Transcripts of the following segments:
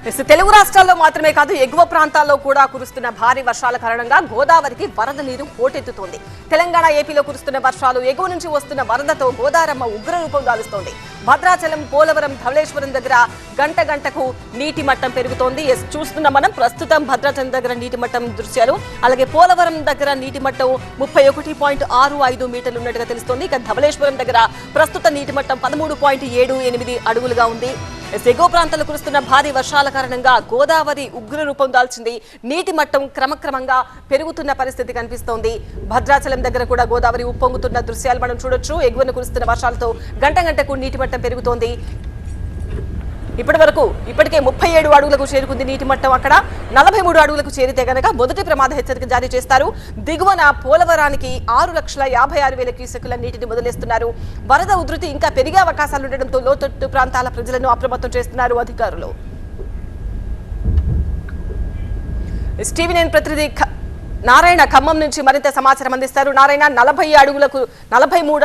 తెలుగు రాష్ట్రాల్లో మాత్రమే కాదు ఎగువ ప్రాంతాల్లో కూడా కురుస్తున్న భారీ వర్షాల కారణంగా గోదావరికి వరద నీరు పోటెత్తుతోంది. తెలంగాణ ఏపీలో కురుస్తున్న వర్షాలు ఎగువ నుంచి వస్తున్న వరదతో గోదారమ్మ ఉగ్ర రూపం దాలుస్తోంది. భద్రాచలం, పోలవరం, ధవళేశ్వరం దగ్గర గంట గంటకు నీటి మట్టం పెరుగుతోంది. చూస్తున్నాం మనం ప్రస్తుతం భద్రాచలం దగ్గర నీటి మట్టం దృశ్యాలు. అలాగే పోలవరం దగ్గర నీటి మట్టం 31.65 మీటర్లు ఉన్నట్టుగా తెలుస్తోంది. ఇక ధవళేశ్వరం దగ్గర ప్రస్తుత నీటి మట్టం 13.78 అడుగులుగా ఉంది. ఎగువ ప్రాంతాల్లో కురుస్తున్న భారీ వర్షాల కారణంగా గోదావరి ఉగ్ర రూపం దాల్చింది. నీటి మట్టం క్రమక్రమంగా పెరుగుతున్న పరిస్థితి కనిపిస్తోంది. భద్రాచలం దగ్గర కూడా గోదావరి ఉప్పొంగుతున్న దృశ్యాలు మనం చూడొచ్చు. ఎగువన కురుస్తున్న వర్షాలతో గంట గంటకు నీటి మట్టం పెరుగుతోంది. ఇప్పటికే 37 అడుగులకు చేరుకుంది నీటి మట్టం. అక్కడ 43 అడుగులకు చేరితే గనక మొదటి ప్రమాద హెచ్చరిక జారీ చేస్తారు. దిగువన పోలవరానికి 6,56,000 క్యూసెక్కుల నీటిని వదిలేస్తున్నారు. వరద ఉధృతి ఇంకా పెరిగే అవకాశాలు ఉండడంతో లోతట్టు ప్రాంతాల ప్రజలను అప్రమత్తం చేస్తున్నారు అధికారులు. టీవీ9 ప్రతినిధి నారాయణ ఖమ్మం నుంచి మరింత సమాచారం అందిస్తారు. నారాయణ, 43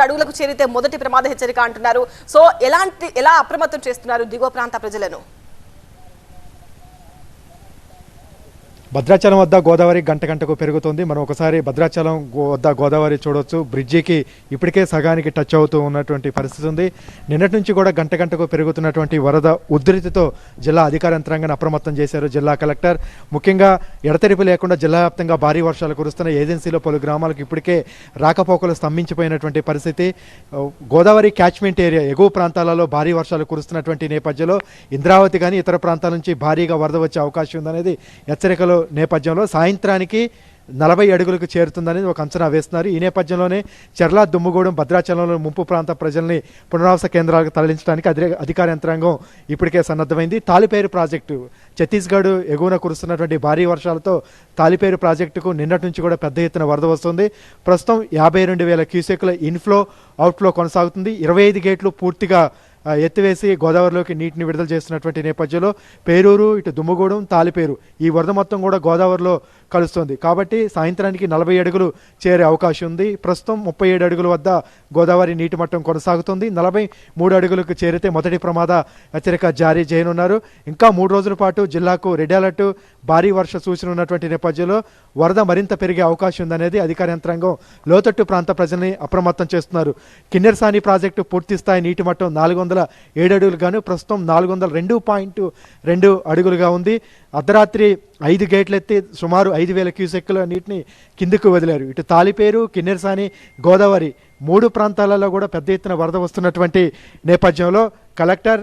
అడుగులకు చేరితే మొదటి ప్రమాద హెచ్చరిక అంటున్నారు. సో ఎలా అప్రమత్తం చేస్తున్నారు దిగువ ప్రాంత ప్రజలను? భద్రాచలం వద్ద గోదావరి గంట గంటకు పెరుగుతుంది. మనం ఒకసారి భద్రాచలం వద్ద గోదావరి చూడవచ్చు. బ్రిడ్జికి ఇప్పటికే సగానికి టచ్ అవుతూ ఉన్నటువంటి పరిస్థితి ఉంది. నిన్నటి నుంచి కూడా గంట గంటకు పెరుగుతున్నటువంటి వరద ఉధృతితో జిల్లా అధికార యంత్రాంగాన్ని అప్రమత్తం చేశారు జిల్లా కలెక్టర్. ముఖ్యంగా ఎడతెరిపి లేకుండా జిల్లా వ్యాప్తంగా భారీ వర్షాలు కురుస్తున్న ఏజెన్సీలో పలు గ్రామాలకు ఇప్పటికే రాకపోకలు స్తంభించిపోయినటువంటి పరిస్థితి. గోదావరి క్యాచ్మెంట్ ఏరియా ఎగువ ప్రాంతాలలో భారీ వర్షాలు కురుస్తున్నటువంటి నేపథ్యంలో ఇంద్రావతి కానీ ఇతర ప్రాంతాల నుంచి భారీగా వరద వచ్చే అవకాశం ఉందనేది హెచ్చరికలు నేపథ్యంలో సాయంత్రానికి 40 అడుగులకు చేరుతుందనేది ఒక అంచనా వేస్తున్నారు. ఈ నేపథ్యంలోనే చెర్ల, దుమ్ముగూడెం, భద్రాచలంలో ముంపు ప్రాంత ప్రజల్ని పునరావాస కేంద్రాలకు తరలించడానికి అధికార యంత్రాంగం ఇప్పటికే సన్నద్ధమైంది. తాలిపేరు ప్రాజెక్టు ఛత్తీస్గఢ్ ఎగువన కురుస్తున్నటువంటి భారీ వర్షాలతో తాలిపేరు ప్రాజెక్టుకు నిన్నటి నుంచి కూడా పెద్ద ఎత్తున వరద వస్తుంది. ప్రస్తుతం 52,000 క్యూసెక్కుల ఇన్ఫ్లో అవుట్ఫ్లో కొనసాగుతుంది. 25 గేట్లు పూర్తిగా ఎత్తివేసి గోదావరిలోకి నీటిని విడుదల చేస్తున్నటువంటి నేపథ్యంలో పేరూరు, ఇటు దుమ్మగూడెం, తాలిపేరు ఈ వరద మొత్తం కూడా గోదావరిలో కలుస్తుంది. కాబట్టి సాయంత్రానికి 40 అడుగులు చేరే అవకాశం ఉంది. ప్రస్తుతం 37 అడుగుల వద్ద గోదావరి నీటి మట్టం కొనసాగుతుంది. 43 అడుగులకు చేరితే మొదటి ప్రమాద హెచ్చరిక జారీ చేయనున్నారు. ఇంకా 3 రోజుల పాటు జిల్లాకు రెడ్ అలర్ట్, భారీ వర్ష సూచన ఉన్నటువంటి నేపథ్యంలో వరద మరింత పెరిగే అవకాశం ఉందనేది అధికార యంత్రాంగం లోతట్టు ప్రాంత ప్రజల్ని అప్రమత్తం చేస్తున్నారు. కిన్నెరసాని ప్రాజెక్టు పూర్తి స్థాయి నీటి మట్టం 407 అడుగులు గాను ప్రస్తుతం 402.2 అడుగులుగా ఉంది. అర్ధరాత్రి 5 గేట్లు ఎత్తి సుమారు 5,000 క్యూసెక్కుల నీటిని కిందకు వదిలారు. ఇటు తాలిపేరు, కిన్నెరసాని, గోదావరి 3 ప్రాంతాలలో కూడా పెద్ద ఎత్తున వరద వస్తున్నటువంటి నేపథ్యంలో కలెక్టర్,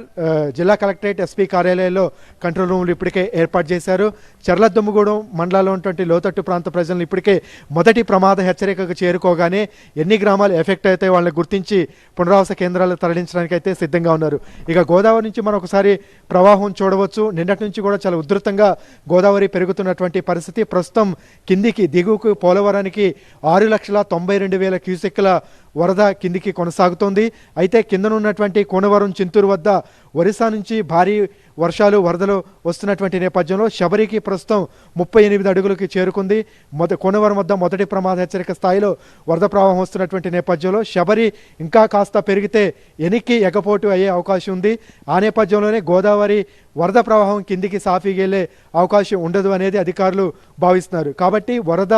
జిల్లా కలెక్టరేట్, ఎస్పీ కార్యాలయాల్లో కంట్రోల్ రూమ్లు ఇప్పటికే ఏర్పాటు చేశారు. చెర్ల, దుమ్ముగూడెం మండలాల్లో ఉన్నటువంటి లోతట్టు ప్రాంత ప్రజలను ఇప్పటికే మొదటి ప్రమాద హెచ్చరికకు చేరుకోగానే ఎన్ని గ్రామాలు ఎఫెక్ట్ అయితే వాళ్ళని గుర్తించి పునరావాస కేంద్రాలు తరలించడానికి అయితే సిద్ధంగా ఉన్నారు. ఇక గోదావరి నుంచి మనం ఒకసారి ప్రవాహం చూడవచ్చు. నిన్నటి నుంచి కూడా చాలా ఉధృతంగా గోదావరి పెరుగుతున్నటువంటి పరిస్థితి. ప్రస్తుతం కిందికి దిగువకు పోలవరానికి 6,92,000 క్యూసెక్కుల వరద కిందికి కొనసాగుతోంది. అయితే కిందనున్నటువంటి కోనవరం, చింతూరు వద్ద ఒరిస్సా నుంచి భారీ వర్షాలు, వరదలు వస్తున్నటువంటి నేపథ్యంలో శబరికి ప్రస్తుతం 38 అడుగులకి చేరుకుంది. కోనవరం వద్ద మొదటి ప్రమాద హెచ్చరిక స్థాయిలో వరద ప్రవాహం వస్తున్నటువంటి నేపథ్యంలో శబరి ఇంకా కాస్త పెరిగితే ఎనికి ఎగపోటు అయ్యే అవకాశం ఉంది. ఆ నేపథ్యంలోనే గోదావరి వరద ప్రవాహం కిందికి సాఫీగా వెళ్ళే అవకాశం ఉండదు అనేది అధికారులు భావిస్తున్నారు. కాబట్టి వరద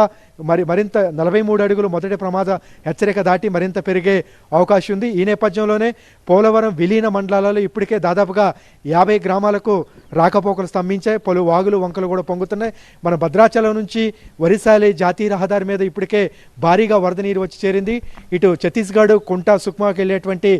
మరింత 43 అడుగులు మొదటి ప్రమాద హెచ్చరిక దాటి మరింత పెరిగే అవకాశం ఉంది. ఈ నేపథ్యంలోనే పోలవరం విలీన మండలాలలో ఇప్పటికే దాదాపుగా 50 గ్రామాలకు రాకపోకలు స్తంభించాయి. పలు వాగులు, వంకలు కూడా పొంగుతున్నాయి. మన భద్రాచలం నుంచి వరిసాలి జాతీయ రహదారి మీద ఇప్పటికే భారీగా వరద నీరు వచ్చి చేరింది. ఇటు ఛత్తీస్గఢ్, కుంటా, సుక్మాకి వెళ్ళేటువంటి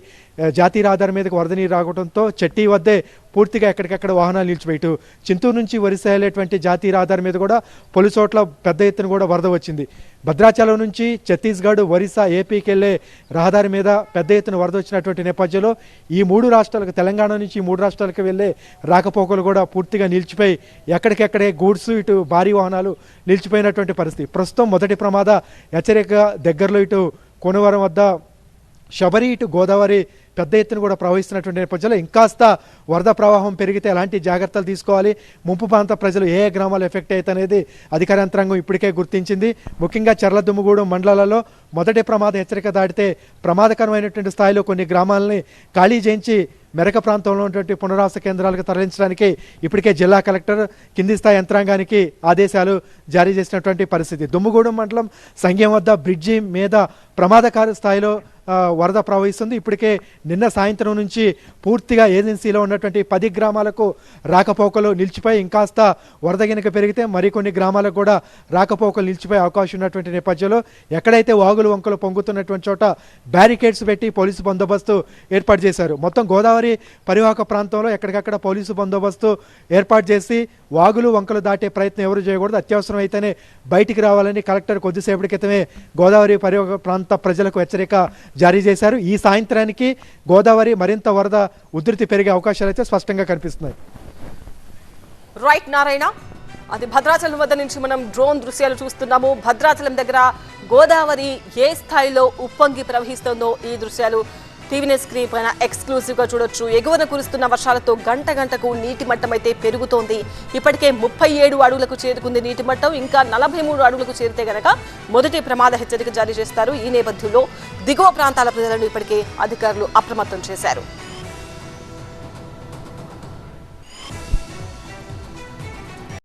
జాతీయ రహదారి మీదకి వరద నీరు రావడంతో చెట్టి వద్దే పూర్తిగా ఎక్కడికెక్కడ వాహనాలు నిలిచిపోయి ఇటు చింతూరు నుంచి వరిసా వెళ్ళేటువంటి జాతీయ రహదారి మీద కూడా పలు చోట్ల పెద్ద ఎత్తున కూడా వరద వచ్చింది. భద్రాచలం నుంచి ఛత్తీస్గఢ్, ఒరిస్సా, ఏపీకి వెళ్ళే రహదారి మీద పెద్ద ఎత్తున వరద వచ్చినటువంటి నేపథ్యంలో ఈ 3 రాష్ట్రాలకు, తెలంగాణ నుంచి 3 రాష్ట్రాలకు వెళ్ళే రాకపోకలు కూడా పూర్తిగా నిలిచిపోయి ఎక్కడికెక్కడే గూడ్స్, ఇటు భారీ వాహనాలు నిలిచిపోయినటువంటి పరిస్థితి. ప్రస్తుతం మొదటి ప్రమాద హెచ్చరిక దగ్గరలో ఇటు కోనవరం వద్ద శబరి, ఇటు గోదావరి పెద్ద ఎత్తున కూడా ప్రవహిస్తున్నటువంటి నేపథ్యంలో ఇంకాస్త వరద ప్రవాహం పెరిగితే ఎలాంటి జాగ్రత్తలు తీసుకోవాలి, ముంపు ప్రాంత ప్రజలు ఏ గ్రామాలు ఎఫెక్ట్ అయితే అనేది అధికార యంత్రాంగం ఇప్పటికే గుర్తించింది. ముఖ్యంగా చెర్ల, దుమ్ముగూడెం మండలాలలో మొదటి ప్రమాద హెచ్చరిక దాటితే ప్రమాదకరమైనటువంటి స్థాయిలో కొన్ని గ్రామాలని ఖాళీ చేయించి మెరక ప్రాంతంలో ఉన్నటువంటి పునరావాస కేంద్రాలకు తరలించడానికి ఇప్పటికే జిల్లా కలెక్టర్ కింది స్థాయి యంత్రాంగానికి ఆదేశాలు జారీ చేసినటువంటి పరిస్థితి. దుమ్ముగూడెం మండలం సంఘం వద్ద బ్రిడ్జి మీద ప్రమాదకార స్థాయిలో వరద ప్రవహిస్తుంది. ఇప్పటికే నిన్న సాయంత్రం నుంచి పూర్తిగా ఏజెన్సీలో ఉన్నటువంటి 10 గ్రామాలకు రాకపోకలు నిలిచిపోయి ఇంకాస్త వరద గినక పెరిగితే మరికొన్ని గ్రామాలకు కూడా రాకపోకలు నిలిచిపోయే అవకాశం ఉన్నటువంటి నేపథ్యంలో ఎక్కడైతే వాగులు వంకలు పొంగుతున్నటువంటి చోట బ్యారికేడ్స్ పెట్టి పోలీసు బందోబస్తు ఏర్పాటు చేశారు. మొత్తం గోదావరి పరివాహక ప్రాంతంలో ఎక్కడికక్కడ పోలీసు బందోబస్తు ఏర్పాటు చేసి వాగులు వంకలు దాటే ప్రయత్నం ఎవరు చేయకూడదు, అత్యవసరం అయితేనే బయటికి రావాలని కలెక్టర్ కొద్దిసేపటి క్రితమే గోదావరి పరివాహక ప్రాంత ప్రజలకు హెచ్చరిక జారీ చేశారు. ఈ సాయంత్రానికి గోదావరి మరింత వరద ఉధృతి పెరిగే అవకాశాలు అయితే స్పష్టంగా కనిపిస్తున్నాయి. రైట్ నారాయణ, అది భద్రాచలం వద్ద నుంచి మనం డ్రోన్ దృశ్యాలు చూస్తున్నాము. భద్రాచలం దగ్గర గోదావరి ఏ స్థాయిలో ఉప్పొంగి ప్రవహిస్తుందో ఈ దృశ్యాలు టీవీ స్క్రీన్ పైన ఎక్స్క్లూజివ్ గా చూడొచ్చు. ఎగువన కురుస్తున్న వర్షాలతో గంటకు నీటి మట్టం అయితే పెరుగుతోంది. ఇప్పటికే 37 అడుగులకు చేరుకుంది నీటి మట్టం. ఇంకా 43 అడుగులకు చేరితే గనక మొదటి ప్రమాద హెచ్చరిక జారీ చేస్తారు. ఈ నేపథ్యంలో దిగువ ప్రాంతాల ప్రజలను ఇప్పటికే అధికారులు అప్రమత్తం చేశారు.